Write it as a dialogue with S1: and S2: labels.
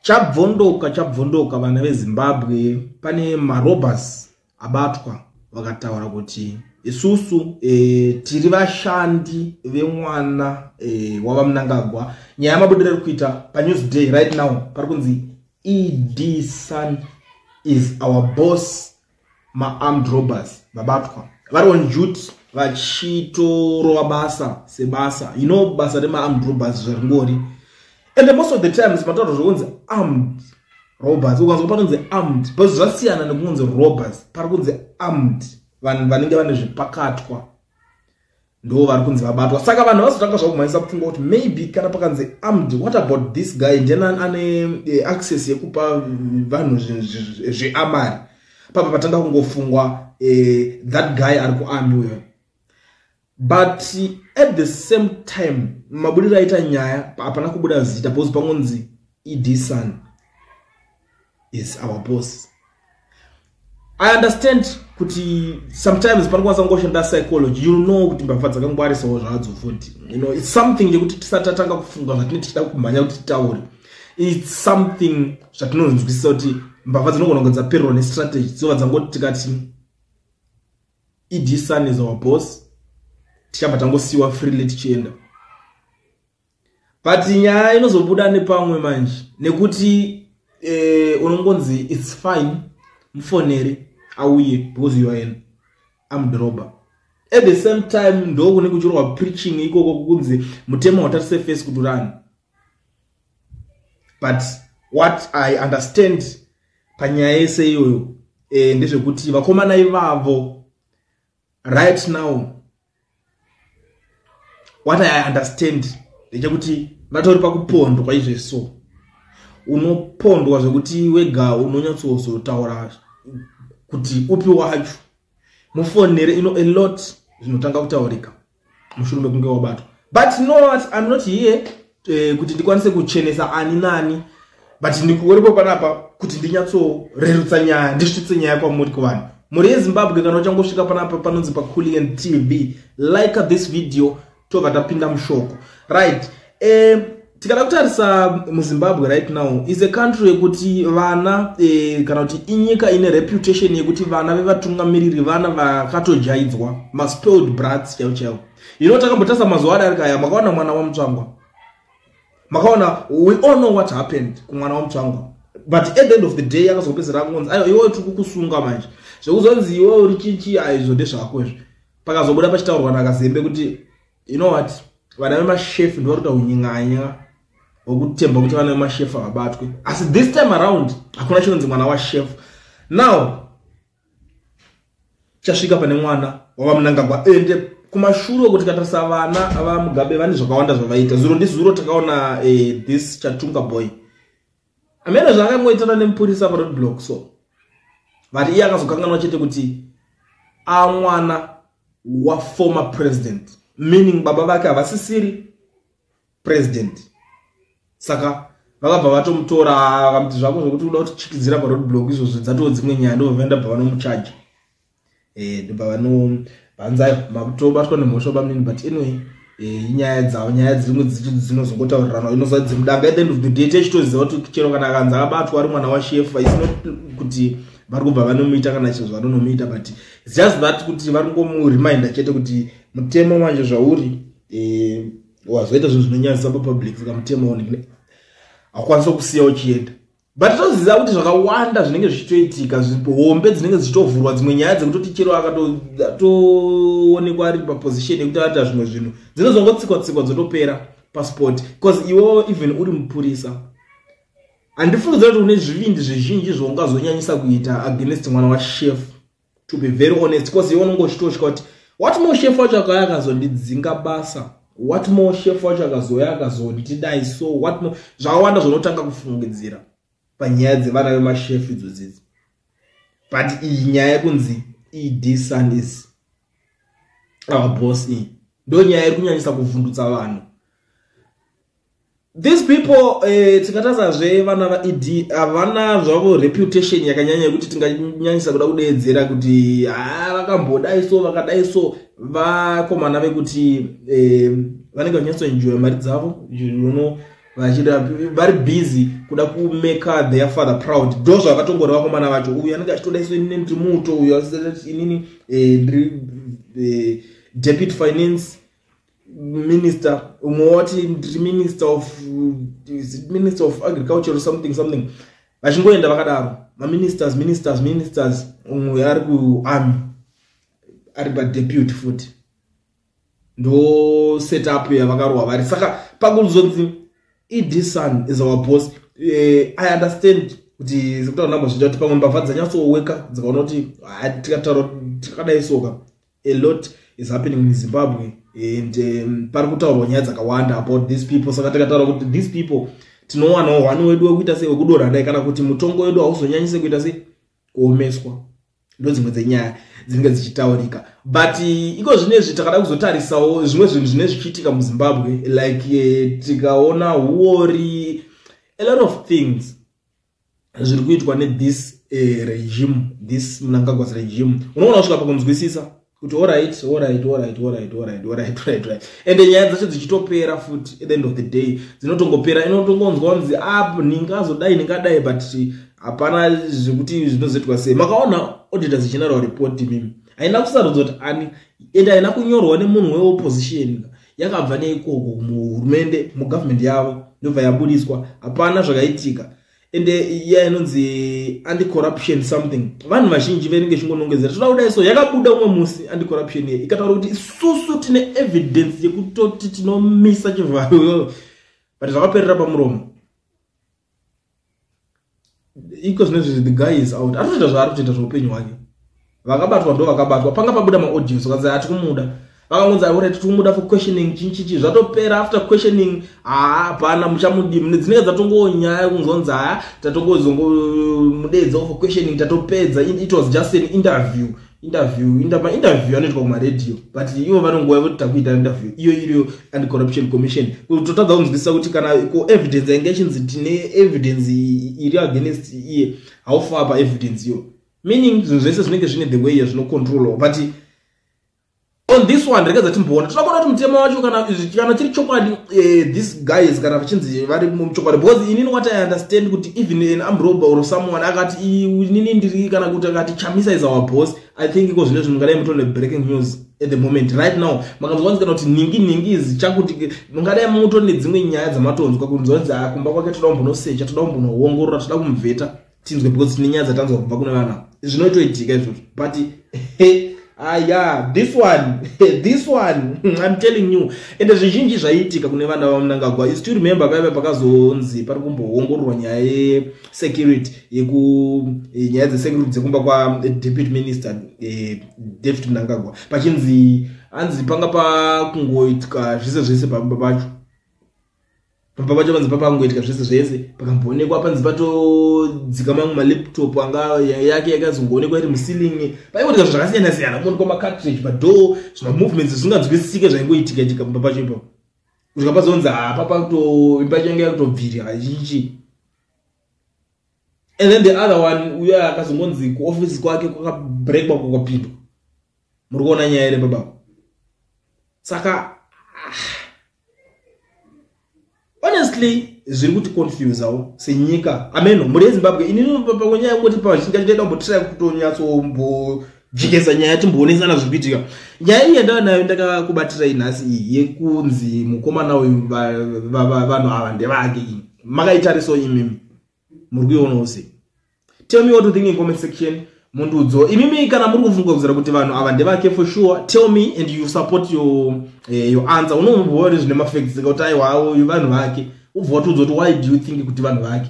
S1: chabvondoka vana veZimbabwe pane marobas abatwa vakataura kuti isusu tiri vashandi vemwana wava Mnangagwa. Nyaya yamabudiriro kuita paNewsday right now parikunzi ED son is our boss. Ma-armed robbers vabatwa vari on duty vachitorova basa sebasa. You know basa rema-armed robbers zvaringori. And most of the times matauro zvokunzi armed robbers ukanzwa panonzi armed but zvasiyana nekunzi robbers. Parikunzi armed vanhu vanenge vane zvipakatwa ndo vari kunzi vabatwa. Saka vanhu vazotanga zvakumhanyisa kupfunga kuti maybe kana pakanzi armed, what about this guy ndiyena ane access yekupa vanhu zveamari. Papa patanga kungofungwa that guy ari kuarmy uyo. But at the same time mabudiro aita nyaya hapana kubuda zita because pangonzi ED son is our boss. I understand kuti sometimes panokwanisa ngoshanda psychology. You know kuti mbavha dzakangwarisawo zvadzo futi. You know it's something yekuti tisatanga kufunga zvatine tichida kumhanya kuti titaure. It's something zvatinonzwisisa kuti mbavha dzinogona kunge dzapirwa nestrategy dzova dzangoti tikati ED son is our boss tichamba tangosiwa freely tichienda. But nyaya inozobuda nepamwe manje nekuti unongonzi it's fine mfonere auye because you are an armed robber. At the same time ndo kune kuchirwa preaching ikoko kunzi mutemo watarise face kudurana. But what I understand panyaya yese iyoyo ndezvekuti vakomana ivavo right now, what I understand ndechekuti vatori pakupondwa izvo so unopondwa zvekuti wega unonyatsozotaura kuti upi wacho mufonere a lot zvinotanga kutaurika mushure kunge wabatwa. But you know what, I'm not here kuti ndikwanise kuchenesa ani nani, but ndikuwerepo panapa kuti ndinyatsorerutsa nyaya ndisvitse nyaya kwamuri kuvanhu. Muri yeZimbabwe kana uchangosvika panapa panonzi paCoolian TV, like this video tobva tapinda mushoko. Right, tikada kutarisa muZimbabwe right now is a country yekuti vana kana kuti inyika ine reputation yekuti vana vevatungamiriri vana vakatojaidzwa ma-spoiled brats chaiwo. You know takambotasa mazuva adarika makaona mwana waMutsvangwa. Makaona we all know what happened kumwana waMutsvangwa. But at the end of the day akazopedzera kunzi ayo iwe tiri kukusunga manje. Zvekuzonzi iwe uri chichi aizvo ndezvako izvo. Pakazobuda pachitaurwa naKazembe kuti you know what, vana vemachef ndo varikuita unying'anya wokutemba kuti vana vemachef avabatwe. Asi this time around hakuna chinonzi mwana wachef. Now chasvika pane mwana wava Mnangagwa ende kumashure kuti katarisa vana ava Mugabe vane zvakawanda zvavaita. Zuro ndizuro takaona this Chatunga boy amene zvakangoitana nemupurisa paroadblock so vari iye akazokanganwa chete kuti mwana wa former president, meaning baba vake havasisiri president. Saka vakabva vatomutora vakamuti zvako zvokuti uda kutichikidzira paroadblock izvozvo dzatoo dzimwe nyaya ndobvaenda bva vanomuchaja ndobva vanzayo matobatwa nemhosva bamnini. But anyway nyaya dzavo nyaya dzimwe dzinozongotauriranwa inoziva dzimudanga. At the end of the day techitoziva kuti chero kana akanzi akabatwa ari mwana washefa is not kuti vari kubva vanomuita kana chizvo vanonomuita, but it's just that kuti vari ngomureminder chete kuti mutemo manje zvauri wazoita zvinhu zvinonyadzisa papublic. Saka mutemo hakukwanisa kusiya uchienda. But toziva kuti zvakawanda zvinenge zvichitoitika, hombe dzinenge dzichitovhurwa, dzimwe nyaya dzekutoti chero akatoonekwa ari paposition yekuti aita zvimwe zvinhu dzinozongotsikwa dzotopera passport because iwo even uri mupurisa. Handifungidzira kuti une zvivindi zvizhinji zvaungazonyanyisa kuita against mwana wachef, to be very honest, because iwo unongochitosvika kuti what more chef wacho akauya akazondidzinga basa, what more chef wacho akazouya akazondidai so what more, zvakawanda zvinotanga kufungidzira panyaya dzevana vemachef idzodzidzi. But iyi nyaya yekunzi ED son is our boss iyi ndo nyaya iri kunyanyisa kuvhundutsa vanhu. These people tikatasazve vana vaED havana zvavo reputation yakanyanya yekuti tinganyanyisa kuda kudeedzera kuti vakambodai so vakadai so. Vakomana vekuti vanenge vanyatsoenjoy mari dzavo, you know, vari busy kuda ku make their father proud. Ndozvo vakatongoreva vakomana vacho, uyu anenge achitoda iso inini ndiri muto, uyu inini deputy finance minister, umwe wati ndiri minister of agriculture or something. Vachingoenda vakadaro ministers umwe ari kuarmy ari padeputy futi. Ndo setup yavakarwa vari. Saka pakuzonzi Edison is our boss. I understand kuti zikutaura namba zvinja kuti pamwe mbavha dzanyatsoweka dzikaona kuti tikadai soka. A lot is happening in Zimbabwe and pari kutaurwa nyaya dzakawanda about these people. Saka tikataura kuti these people tinowana hwani wedu wekuita sei wekudora dai kana kuti mutongo wedu hauzonyanyise kuita sei kuomeswa. Ndo dzimwe dzenyaya dzinenge dzichitaurika. But iko zvinezvi takada kuzotarisawo zvimwe zvinhu zvine zvichiitika muZimbabwe, like tikaona huori, a lot of things zviri kuitwa this regime, this Mnangagwa's regime. Unoona kusvika pakunzwisisa kuti alright. And nyaya dzacho dzichitopera futi at the end of the day dzinotongopera, inotongonzwa kunzi up ningazodai ningadai, but hapana zvekuti zvinozoitwa sei. Makaona auditors general report mimi haina kusarudzwa kuti ani, ende haina kunyorwa nemunhu weopposition, yakabva neikoko muhurumende mugovernment yavo ndobva yabudiswa. Hapana zvakaitika. Ende inonzi anti-corruption something. Vanhu vazhinji venenge chingonongedzera toda kudai so yakabuda umwe musi anti-corruption ye ikataura kuti isusu tine evidence yekutoti tinomisa chivharo, but zvakaperera pamuromo. Iko zvinezvi the guy is out. Anotoita zvaari kutoita zveupenyu hwake. Vakabatwa ndo vakabatwa. Panga pabuda maaudios vakanzi ati kumuda. Vakangonzi aure tikumuda for questioning chinchichi. Zvatopera after questioning hapana muchamudi. Dzinenge dzatongonyaya kunzonzi tatongozongomudedza for questioning tatopedza. It was just an interview anoitwa kumaradio, but ivo vanongoya kuti takuita interview iyo anti-corruption commission. Totadza kunzwisisa kuti kana evidence yange yachinzi tine evidence iri against iye, haufa pa evidence iyo, meaning zvinhu zvese zvinenge zvine the way yazvinocontrolwa. But on this one rekedza timboona todakuona kuti mutemo wacho kana chiri chokwadi, these guys kana vachinzi vari muchokwadi, because inini what I understand kuti even an Amroba or someone akati inini ndiri kana kuti akati Chamisa is our boss. I think iko zvino zvinhu ngadai mutone breaking news at the moment right now. Makanzwanzikana kuti ningi izi chakuti mungadai mutone dzimwe nyaya dzamatonzwa kunzwanzi kumba kwake toda kumbonosecha, toda kumbonoongorora, toda kumubveta tinzwe, because tine nyaya dzatanzwa kubva kuna vana zvinoitoitika izvozvo. But yeah, this one I'm telling you. And zvizhinji zvaitika kune vana vaMnangagwa. Is to remember paipa pakazonzi pari kumboongororwa nyaya yesecurity nyaya dzesecurity dzekumba kwa deputy minister David Mnangagwa. Pachinzi anzi panga pakungoitika zvese pamba pacho. Pamba pacho panzi papangoitika zvese pakamboonekwa panzi patodzika mamwe malaptop anga yake yakazongoonekwa iri muceiling. Paiwonika zvakasiyana muonekwa macartridge padoor, zvima movements zvisinganzwisisike zvaingoitika pamba pacho ipapo. Kusvika pazonzi papa imba yacho yanga yakutobvira kazhinji. And then the other one uya akazongonzi kuoffice kwake kwakabreakwa kwakapindwa. Muri kuona nyaya ere baba? Saka honestly zviri kuti confuse awo senyika. Ameno muri Zimbabwe inini papa kwenyaya yekuti pazhinji ndinoda kumbotira kutonyatso jikesa nyaya timboonesana zviri kuitika. Nyaya iyi ndanayo ndakakubatira inhasi iyi yekunzi mukomana uyu vanhu ava ndevake. Makaitariso imimi muri kuiona sei? Tell me what you think in comment section. Mundudzo imimi kana muri kufunga kuzira kuti vanhu ava ndevake for sure, tell me and you support your answer. Unomboona zvine facts kuti aiwa vanhu vake. Ubva watudzwa kuti why do you think kuti vanhu vake?